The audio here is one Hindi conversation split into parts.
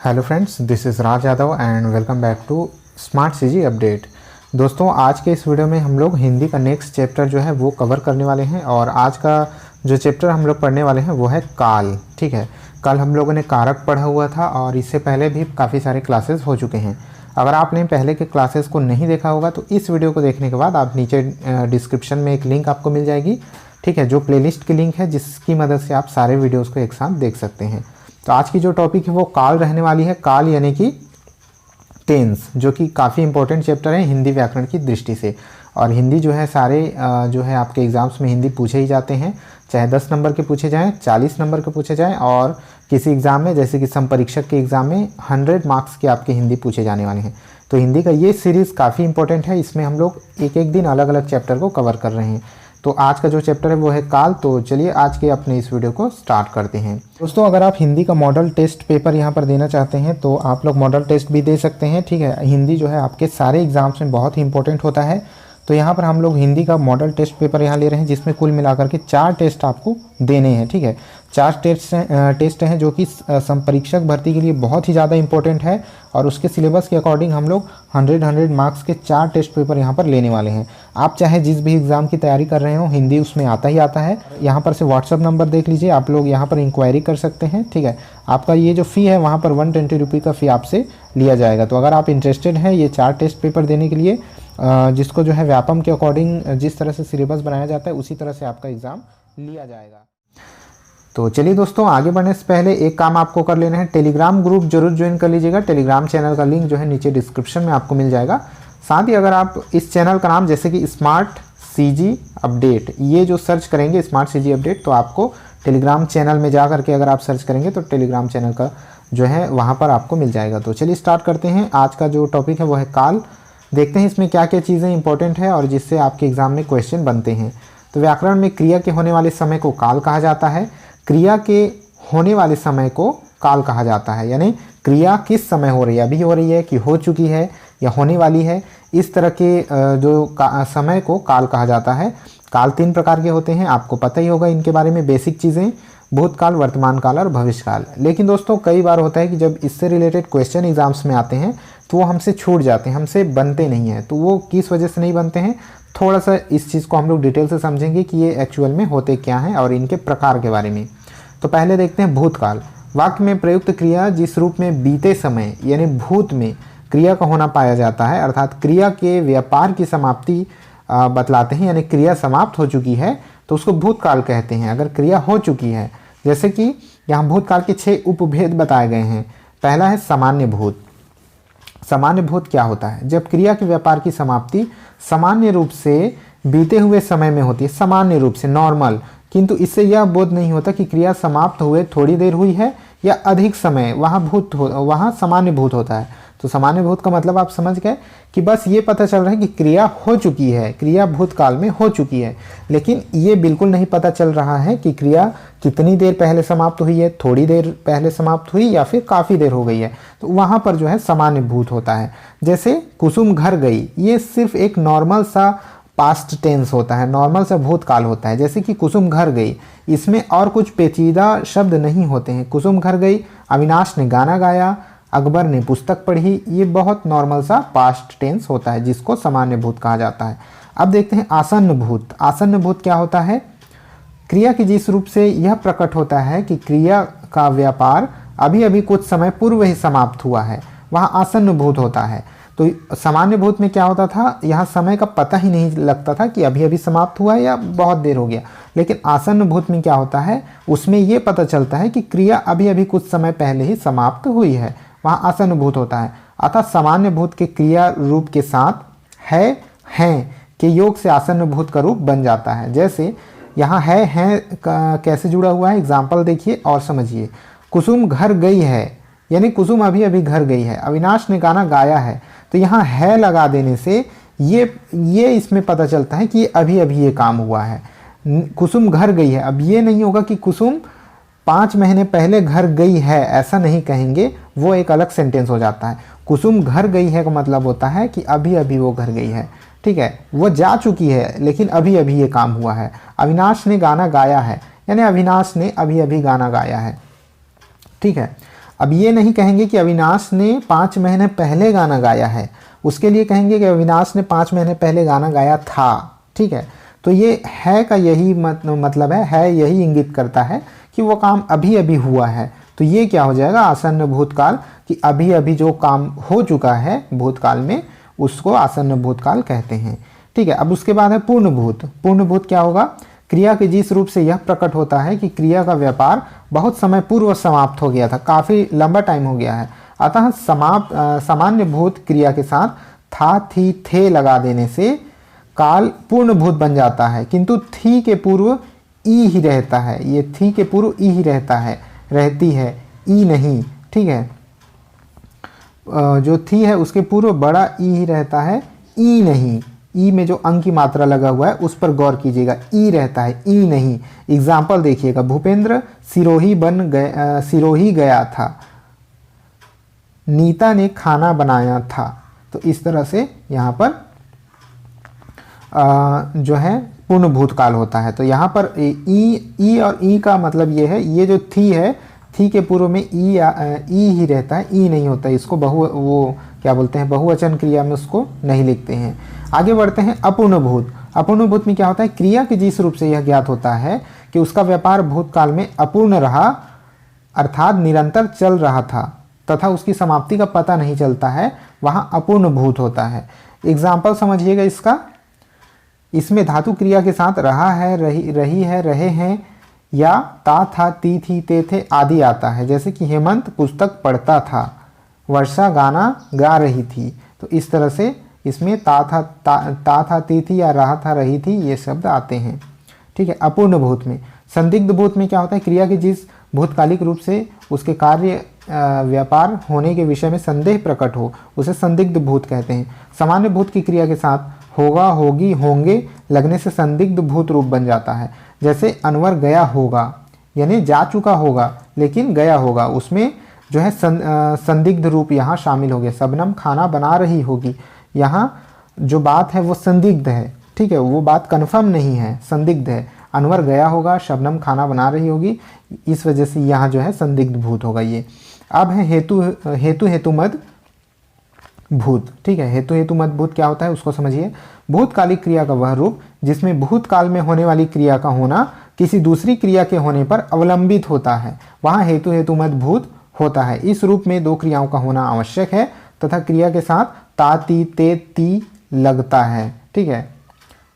Hello friends, this is Raj Yadav and welcome back to Smart CG Update. दोस्तों, आज के इस वीडियो में हम लोग हिंदी का नेक्स्ट चैप्टर जो है वो कवर करने वाले हैं और आज का जो चैप्टर हम लोग पढ़ने वाले हैं वो है काल। ठीक है, कल हम लोगों ने कारक पढ़ा हुआ था और इससे पहले भी काफ़ी सारे क्लासेस हो चुके हैं। अगर आपने पहले के क्लासेस को नहीं देखा होगा तो इस वीडियो को देखने के बाद आप नीचे डिस्क्रिप्शन में एक लिंक आपको मिल जाएगी। ठीक है, जो प्लेलिस्ट की लिंक है जिसकी मदद से आप सारे वीडियोज़ को एक साथ देख सकते हैं। तो आज की जो टॉपिक है वो काल रहने वाली है। काल यानी कि टेंस, जो कि काफ़ी इंपॉर्टेंट चैप्टर है हिंदी व्याकरण की दृष्टि से। और हिंदी जो है सारे जो है आपके एग्ज़ाम्स में हिंदी पूछे ही जाते हैं, चाहे 10 नंबर के पूछे जाएं, 40 नंबर के पूछे जाएं, और किसी एग्ज़ाम में जैसे कि संपरीक्षक के एग्ज़ाम में 100 मार्क्स के आपके हिंदी पूछे जाने वाले हैं। तो हिंदी का ये सीरीज़ काफ़ी इंपॉर्टेंट है। इसमें हम लोग एक एक दिन अलग अलग चैप्टर को कवर कर रहे हैं। तो आज का जो चैप्टर है वो है काल। तो चलिए आज के अपने इस वीडियो को स्टार्ट करते हैं। दोस्तों, अगर आप हिंदी का मॉडल टेस्ट पेपर यहाँ पर देना चाहते हैं तो आप लोग मॉडल टेस्ट भी दे सकते हैं। ठीक है, हिंदी जो है आपके सारे एग्जाम्स में बहुत ही इंपॉर्टेंट होता है। तो यहाँ पर हम लोग हिंदी का मॉडल टेस्ट पेपर यहाँ ले रहे हैं, जिसमें कुल मिलाकर के 4 टेस्ट आपको देने हैं। ठीक है, 4 टेस्ट हैं जो कि संपरीक्षक भर्ती के लिए बहुत ही ज़्यादा इंपॉर्टेंट है और उसके सिलेबस के अकॉर्डिंग हम लोग 100 मार्क्स के 4 टेस्ट पेपर यहाँ पर लेने वाले हैं। आप चाहे जिस भी एग्ज़ाम की तैयारी कर रहे हो, हिंदी उसमें आता ही आता है। यहाँ पर से व्हाट्सअप नंबर देख लीजिए, आप लोग यहाँ पर इंक्वायरी कर सकते हैं। ठीक है, आपका ये जो फ़ी है वहाँ पर 120 रुपये का फ़ी आपसे लिया जाएगा। तो अगर आप इंटरेस्टेड हैं ये 4 टेस्ट पेपर देने के लिए, जिसको जो है व्यापम के अकॉर्डिंग जिस तरह से सिलेबस बनाया जाता है उसी तरह से आपका एग्ज़ाम लिया जाएगा। तो चलिए दोस्तों, आगे बढ़ने से पहले एक काम आपको कर लेना है। टेलीग्राम ग्रुप जरूर ज्वाइन कर लीजिएगा। टेलीग्राम चैनल का लिंक जो है नीचे डिस्क्रिप्शन में आपको मिल जाएगा। साथ ही अगर आप इस चैनल का नाम जैसे कि स्मार्ट सीजी अपडेट, ये जो सर्च करेंगे स्मार्ट सीजी अपडेट, तो आपको टेलीग्राम चैनल में जा करके अगर आप सर्च करेंगे तो टेलीग्राम चैनल का जो है वहाँ पर आपको मिल जाएगा। तो चलिए स्टार्ट करते हैं। आज का जो टॉपिक है वो है काल। देखते हैं इसमें क्या क्या चीज़ें इंपॉर्टेंट है और जिससे आपके एग्जाम में क्वेश्चन बनते हैं। तो व्याकरण में क्रिया के होने वाले समय को काल कहा जाता है। क्रिया के होने वाले समय को काल कहा जाता है, यानी क्रिया किस समय हो रही है, अभी हो रही है कि हो चुकी है या होने वाली है, इस तरह के जो समय को काल कहा जाता है। काल 3 प्रकार के होते हैं, आपको पता ही होगा इनके बारे में बेसिक चीज़ें, भूतकाल, वर्तमान काल और भविष्यकाल। लेकिन दोस्तों कई बार होता है कि जब इससे रिलेटेड क्वेश्चन एग्जाम्स में आते हैं तो वो हमसे छूट जाते हैं, हमसे बनते नहीं हैं। तो वो किस वजह से नहीं बनते हैं, थोड़ा सा इस चीज़ को हम लोग डिटेल से समझेंगे कि ये एक्चुअल में होते क्या हैं और इनके प्रकार के बारे में। तो पहले देखते हैं भूतकाल। वाक्य में प्रयुक्त क्रिया जिस रूप में बीते समय यानी भूत में क्रिया का होना पाया जाता है, अर्थात क्रिया के व्यापार की समाप्ति बतलाते हैं, यानी क्रिया समाप्त हो चुकी है तो उसको भूतकाल कहते हैं। अगर क्रिया हो चुकी है, जैसे कि यहाँ भूतकाल के 6 उपभेद बताए गए हैं। पहला है सामान्य भूत। सामान्य भूत क्या होता है? जब क्रिया के व्यापार की समाप्ति सामान्य रूप से बीते हुए समय में होती है, सामान्य रूप से नॉर्मल, किंतु इससे यह बोध नहीं होता कि क्रिया समाप्त हुए थोड़ी देर हुई है या अधिक समय, वहाँ सामान्य भूत होता है। तो सामान्य भूत का मतलब आप समझ गए कि बस ये पता चल रहा है कि क्रिया हो चुकी है, क्रिया भूतकाल में हो चुकी है, लेकिन ये बिल्कुल नहीं पता चल रहा है कि क्रिया कितनी देर पहले समाप्त हुई है, थोड़ी देर पहले समाप्त हुई या फिर काफ़ी देर हो गई है। तो वहाँ पर जो है सामान्य भूत होता है। जैसे कुसुम घर गई, ये सिर्फ एक नॉर्मल सा पास्ट टेंस होता है, नॉर्मल सा भूतकाल होता है। जैसे कि कुसुम घर गई, इसमें और कुछ पेचीदा शब्द नहीं होते हैं। कुसुम घर गई, अविनाश ने गाना गाया, अकबर ने पुस्तक पढ़ी, ये बहुत नॉर्मल सा पास्ट टेंस होता है जिसको सामान्य भूत कहा जाता है। अब देखते हैं आसन्न भूत। आसन्न भूत क्या होता है? क्रिया की जिस रूप से यह प्रकट होता है कि क्रिया का व्यापार अभी अभी कुछ समय पूर्व ही समाप्त हुआ है, वहाँ आसन्न भूत होता है। तो सामान्य भूत में क्या होता था, यहाँ समय का पता ही नहीं लगता था कि अभी अभी समाप्त हुआ है या बहुत देर हो गया। लेकिन आसन्न भूत में क्या होता है, उसमें ये पता चलता है कि क्रिया अभी अभी कुछ समय पहले ही समाप्त हुई है, वहाँ आसन्न भूत होता है। अतः सामान्य भूत के क्रिया रूप के साथ है, हैं के योग से आसन्न भूत का रूप बन जाता है। जैसे यहाँ है, हैं कैसे जुड़ा हुआ है, एग्जाम्पल देखिए और समझिए। कुसुम घर गई है, यानी कुसुम अभी अभी घर गई है। अविनाश ने गाना गाया है, तो यहाँ है लगा देने से ये इसमें पता चलता है कि अभी अभी ये काम हुआ है। कुसुम घर गई है, अब ये नहीं होगा कि कुसुम 5 महीने पहले घर गई है, ऐसा नहीं कहेंगे, वो एक अलग सेंटेंस हो जाता है। कुसुम घर गई है का मतलब होता है कि अभी अभी वो घर गई है। ठीक है, वो जा चुकी है लेकिन अभी अभी ये काम हुआ है। अविनाश ने गाना गाया है, यानी अविनाश ने अभी अभी गाना गाया है। ठीक है, अब ये नहीं कहेंगे कि अविनाश ने 5 महीने पहले गाना गाया है, उसके लिए कहेंगे कि अविनाश ने 5 महीने पहले गाना गाया था। ठीक है, तो ये है का यही मतलब है यही इंगित करता है कि वो काम अभी अभी हुआ है। तो ये क्या हो जाएगा, आसन्न भूतकाल, कि अभी अभी जो काम हो चुका है भूतकाल में उसको आसन्न भूतकाल कहते हैं। ठीक है, अब उसके बाद है पूर्णभूत। पूर्णभूत क्या होगा, क्रिया के जिस रूप से यह प्रकट होता है कि क्रिया का व्यापार बहुत समय पूर्व समाप्त हो गया था, काफ़ी लंबा टाइम हो गया है, अतः सामान्य भूत क्रिया के साथ था थी थे लगा देने से काल पूर्णभूत बन जाता है, किंतु थी के पूर्व ई ही रहता है। ये थी के पूर्व ई ही रहती है, ई नहीं। ठीक है, जो थी है उसके पूर्व बड़ा ई ही रहता है, ई नहीं। ई में जो अंक की मात्रा लगा हुआ है उस पर गौर कीजिएगा, ई रहता है, ई नहीं। एग्जाम्पल देखिएगा, भूपेंद्र सिरोही गया था, नीता ने खाना बनाया था। तो इस तरह से यहाँ पर जो है पूर्ण भूतकाल होता है। तो यहाँ पर ई और ई का मतलब ये है, ये जो थी है, थी के पूर्व में ई ही रहता है, ई नहीं होता है। इसको वो क्या बोलते हैं, बहुवचन क्रिया में उसको नहीं लिखते हैं। आगे बढ़ते हैं अपूर्ण भूत। अपूर्ण भूत में क्या होता है, क्रिया के जिस रूप से यह ज्ञात होता है कि उसका व्यापार भूतकाल में अपूर्ण रहा, अर्थात निरंतर चल रहा था तथा उसकी समाप्ति का पता नहीं चलता है, वहाँ अपूर्ण भूत होता है। एग्जाम्पल समझिएगा इसका, इसमें धातु क्रिया के साथ रहा है, रही है, रहे हैं या ता था ती थी ते थे आदि आता है। जैसे कि हेमंत पुस्तक पढ़ता था, वर्षा गाना गा रही थी। तो इस तरह से इसमें ता था ती थी या रहा था रही थी ये शब्द आते हैं। ठीक है, अपूर्ण भूत में। संदिग्ध भूत में क्या होता है, क्रिया के जिस भूतकालिक रूप से उसके कार्य व्यापार होने के विषय में संदेह प्रकट हो उसे संदिग्ध भूत कहते हैं। सामान्य भूत की क्रिया के साथ होगा, होगी, होंगे लगने से संदिग्ध भूत रूप बन जाता है। जैसे अनवर गया होगा, यानी जा चुका होगा लेकिन गया होगा, उसमें जो है संदिग्ध रूप यहाँ शामिल हो गया। शबनम खाना बना रही होगी, यहाँ जो बात है वो संदिग्ध है। ठीक है, वो बात कन्फर्म नहीं है, संदिग्ध है। अनवर गया होगा, शबनम खाना बना रही होगी, इस वजह से यहाँ जो है संदिग्ध भूत होगा ये। अब है हेतुमद भूत। ठीक है, हेतुमद भूत क्या होता है उसको समझिए। भूतकालिक क्रिया का वह रूप जिसमें भूतकाल में होने वाली क्रिया का होना किसी दूसरी क्रिया के होने पर अवलंबित होता है, वहाँ हेतुमद भूत होता है। इस रूप में दो क्रियाओं का होना आवश्यक है तथा क्रिया के साथ ता ती ते ती लगता है। ठीक है,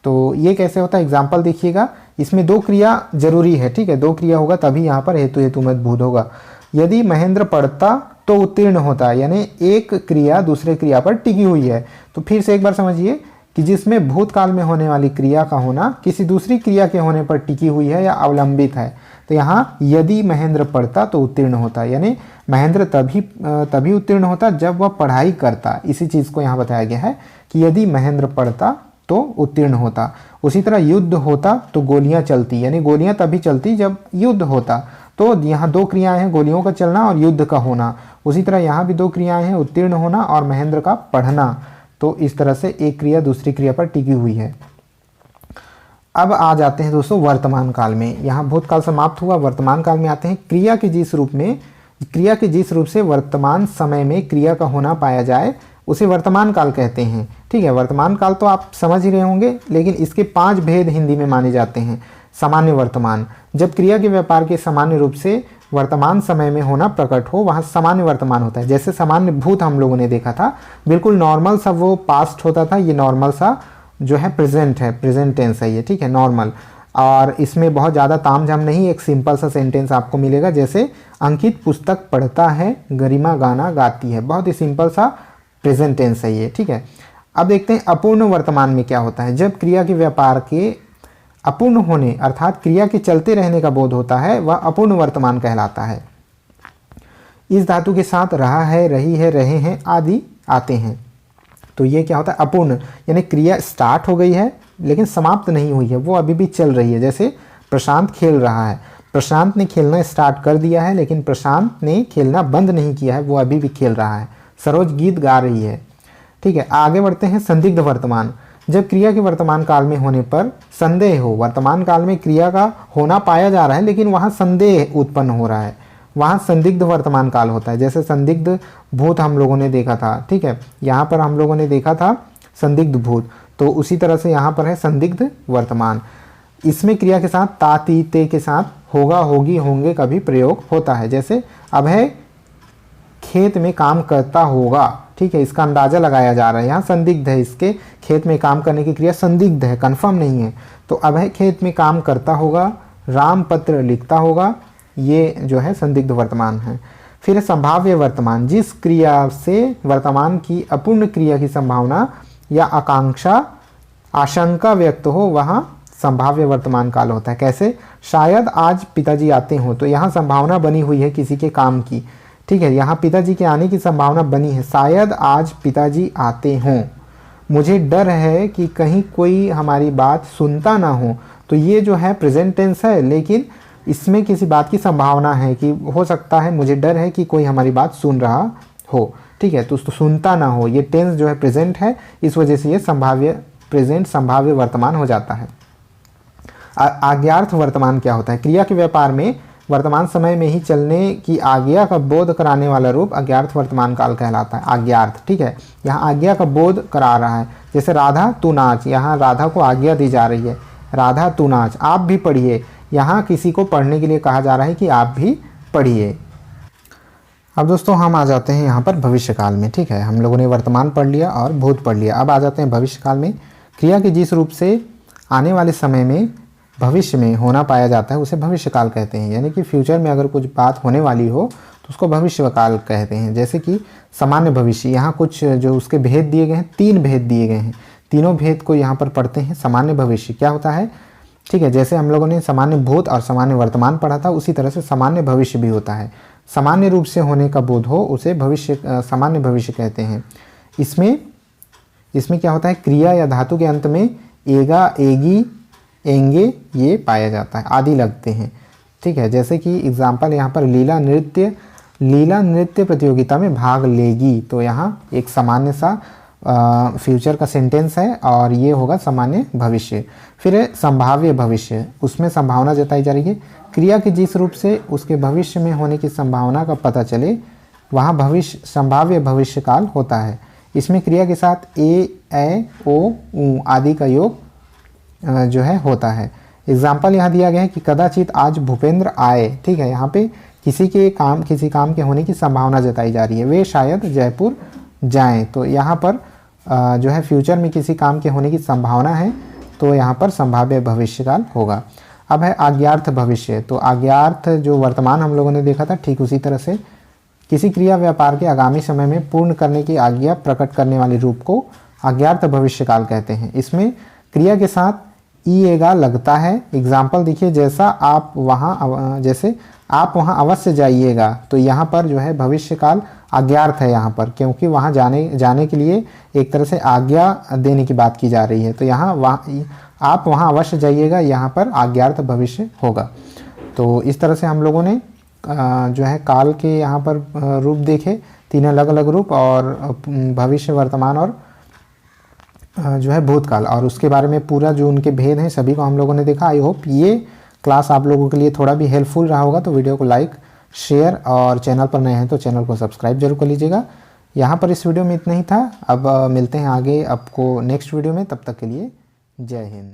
तो ये कैसे होता है, एग्जाम्पल देखिएगा। इसमें दो क्रिया जरूरी है। ठीक है, दो क्रिया होगा तभी यहाँ पर हेतुमद भूत होगा। यदि महेंद्र पढ़ता तो उत्तीर्ण होता है, यानी एक क्रिया दूसरे क्रिया पर टिकी हुई है। तो फिर से एक बार समझिए कि जिसमें भूतकाल में होने वाली क्रिया का होना किसी दूसरी क्रिया के होने पर टिकी हुई है या अवलंबित है। तो यहाँ यदि महेंद्र पढ़ता तो उत्तीर्ण होता, यानी महेंद्र तभी उत्तीर्ण होता जब वह पढ़ाई करता। इसी चीज़ को यहाँ बताया गया है कि यदि महेंद्र पढ़ता तो उत्तीर्ण होता। उसी तरह युद्ध होता तो गोलियां चलती, यानी गोलियां तभी चलती जब युद्ध होता। तो यहाँ दो क्रियाएं हैं, गोलियों का चलना और युद्ध का होना। उसी तरह यहाँ भी दो क्रियाएं हैं, उत्तीर्ण होना और महेंद्र का पढ़ना। तो इस तरह से एक क्रिया दूसरी क्रिया पर टिकी हुई है। अब आ जाते हैं दोस्तों वर्तमान काल में। यहाँ भूतकाल समाप्त हुआ, वर्तमान काल में आते हैं। क्रिया के जिस रूप से वर्तमान समय में क्रिया का होना पाया जाए उसे वर्तमान काल कहते हैं। ठीक है, वर्तमान काल तो आप समझ ही रहे होंगे, लेकिन इसके 5 भेद हिंदी में माने जाते हैं। सामान्य वर्तमान, जब क्रिया के व्यापार के सामान्य रूप से वर्तमान समय में होना प्रकट हो वहाँ सामान्य वर्तमान होता है। जैसे सामान्य भूत हम लोगों ने देखा था, बिल्कुल नॉर्मल सा वो पास्ट होता था, ये नॉर्मल सा जो है प्रेजेंट है, प्रेजेंट टेंस है ये। ठीक है, नॉर्मल। और इसमें बहुत ज़्यादा तामझाम नहीं, एक सिंपल सा सेंटेंस आपको मिलेगा। जैसे अंकित पुस्तक पढ़ता है, गरिमा गाना गाती है, बहुत ही सिंपल सा प्रेजेंट टेंस है ये। ठीक है, अब देखते हैं अपूर्ण वर्तमान में क्या होता है। जब क्रिया के व्यापार के अपूर्ण होने अर्थात क्रिया के चलते रहने का बोध होता है वह अपूर्ण वर्तमान कहलाता है। इस धातु के साथ रहा है, रही है, रहे हैं आदि आते हैं। तो ये क्या होता है, अपूर्ण, यानी क्रिया स्टार्ट हो गई है लेकिन समाप्त नहीं हुई है, वो अभी भी चल रही है। जैसे प्रशांत खेल रहा है, प्रशांत ने खेलना स्टार्ट कर दिया है लेकिन प्रशांत ने खेलना बंद नहीं किया है, वो अभी भी खेल रहा है। सरोज गीत गा रही है। ठीक है, आगे बढ़ते हैं संदिग्ध वर्तमान। जब क्रिया के वर्तमान काल में होने पर संदेह हो, वर्तमान काल में क्रिया का होना पाया जा रहा है लेकिन वहाँ संदेह उत्पन्न हो रहा है, वहाँ संदिग्ध वर्तमान काल होता है। जैसे संदिग्ध भूत हम लोगों ने देखा था, ठीक है, यहाँ पर हम लोगों ने देखा था संदिग्ध भूत, तो उसी तरह से यहाँ पर है संदिग्ध वर्तमान। इसमें क्रिया के साथ ता ती ते के साथ होगा होगी होंगे का भी प्रयोग होता है। जैसे अब है खेत में काम करता होगा, ठीक है, इसका अंदाजा लगाया जा रहा है, यहाँ संदिग्ध है, इसके खेत में काम करने की क्रिया संदिग्ध है, कंफर्म नहीं है। तो अब है खेत में काम करता होगा, राम पत्र लिखता होगा, ये जो है संदिग्ध वर्तमान है। फिर संभाव्य वर्तमान, जिस क्रिया से वर्तमान की अपूर्ण क्रिया की संभावना या आकांक्षा आशंका व्यक्त हो वहाँ संभाव्य वर्तमान काल होता है। कैसे? शायद आज पिताजी आते हों, तो यहाँ संभावना बनी हुई है किसी के काम की, ठीक है, यहाँ पिताजी के आने की संभावना बनी है, शायद आज पिताजी आते हों। मुझे डर है कि कहीं कोई हमारी बात सुनता ना हो, तो ये जो है प्रेजेंट टेंस है, लेकिन इसमें किसी बात की संभावना है कि हो सकता है, मुझे डर है कि कोई हमारी बात सुन रहा हो, ठीक है, तो सुनता ना हो, ये टेंस जो है प्रेजेंट है, इस वजह से ये संभाव्य प्रेजेंट संभाव्य वर्तमान हो जाता है। आज्ञार्थ वर्तमान क्या होता है? क्रिया के व्यापार में वर्तमान समय में ही चलने की आज्ञा का बोध कराने वाला रूप अज्ञार्थ वर्तमान काल कहलाता है। आज्ञार्थ, ठीक है, यहाँ आज्ञा का बोध करा रहा है। जैसे राधा तू नाच, यहाँ राधा को आज्ञा दी जा रही है, राधा तू नाच, आप भी पढ़िए, यहाँ किसी को पढ़ने के लिए कहा जा रहा है कि आप भी पढ़िए। अब दोस्तों हम आ जाते हैं यहाँ पर भविष्यकाल में, ठीक है, हम लोगों ने वर्तमान पढ़ लिया और भूत पढ़ लिया। अब आ जाते हैं भविष्यकाल में। क्रिया के जिस रूप से आने वाले समय में भविष्य में होना पाया जाता है उसे भविष्यकाल कहते हैं। यानी कि फ्यूचर में अगर कुछ बात होने वाली हो तो उसको भविष्यकाल कहते हैं। जैसे कि सामान्य भविष्य, यहाँ कुछ जो उसके भेद दिए गए हैं, 3 भेद दिए गए हैं, तीनों भेद को यहाँ पर पढ़ते हैं। सामान्य भविष्य क्या होता है, ठीक है, जैसे हम लोगों ने सामान्य भूत और सामान्य वर्तमान पढ़ा था, उसी तरह से सामान्य भविष्य भी होता है। सामान्य रूप से होने का बोध हो उसे भविष्य सामान्य भविष्य कहते हैं। इसमें क्या होता है, क्रिया या धातु के अंत में एगा एगी एंगे ये पाया जाता है, आदि लगते हैं, ठीक है। जैसे कि एग्जाम्पल यहाँ पर लीला नृत्य प्रतियोगिता में भाग लेगी, तो यहाँ एक सामान्य सा फ्यूचर का सेंटेंस है और ये होगा सामान्य भविष्य। फिर है संभाव्य भविष्य, उसमें संभावना जताई जा रही है। क्रिया के जिस रूप से उसके भविष्य में होने की संभावना का पता चले वहाँ भविष्य संभाव्य भविष्यकाल होता है। इसमें क्रिया के साथ ए ओ ऊ आदि का योग जो है होता है। एग्जाम्पल यहाँ दिया गया है कि कदाचित आज भूपेंद्र आए, ठीक है, यहाँ पे किसी काम के होने की संभावना जताई जा रही है, वे शायद जयपुर जाएं, तो यहाँ पर जो है फ्यूचर में किसी काम के होने की संभावना है, तो यहाँ पर संभाव्य भविष्यकाल होगा। अब है आज्ञार्थ भविष्य, तो आज्ञार्थ जो वर्तमान हम लोगों ने देखा था, ठीक उसी तरह से किसी क्रिया व्यापार के आगामी समय में पूर्ण करने की आज्ञा प्रकट करने वाले रूप को आज्ञार्थ भविष्यकाल कहते हैं। इसमें क्रिया के साथ ईएगा लगता है। एग्जाम्पल देखिए, जैसे आप वहाँ अवश्य जाइएगा, तो यहाँ पर जो है भविष्यकाल आज्ञार्थ है यहाँ पर, क्योंकि वहाँ जाने के लिए एक तरह से आज्ञा देने की बात की जा रही है, तो आप वहाँ अवश्य जाइएगा, यहाँ पर आज्ञार्थ भविष्य होगा। तो इस तरह से हम लोगों ने जो है काल के यहाँ पर रूप देखे, 3 अलग अलग रूप, और भविष्य, वर्तमान और जो है भूतकाल, और उसके बारे में पूरा जो उनके भेद हैं सभी को हम लोगों ने देखा। आई होप ये क्लास आप लोगों के लिए थोड़ा भी हेल्पफुल रहा होगा, तो वीडियो को लाइक, शेयर, और चैनल पर नए हैं तो चैनल को सब्सक्राइब जरूर कर लीजिएगा। यहाँ पर इस वीडियो में इतना ही था। अब मिलते हैं आगे आपको नेक्स्ट वीडियो में, तब तक के लिए जय हिंद।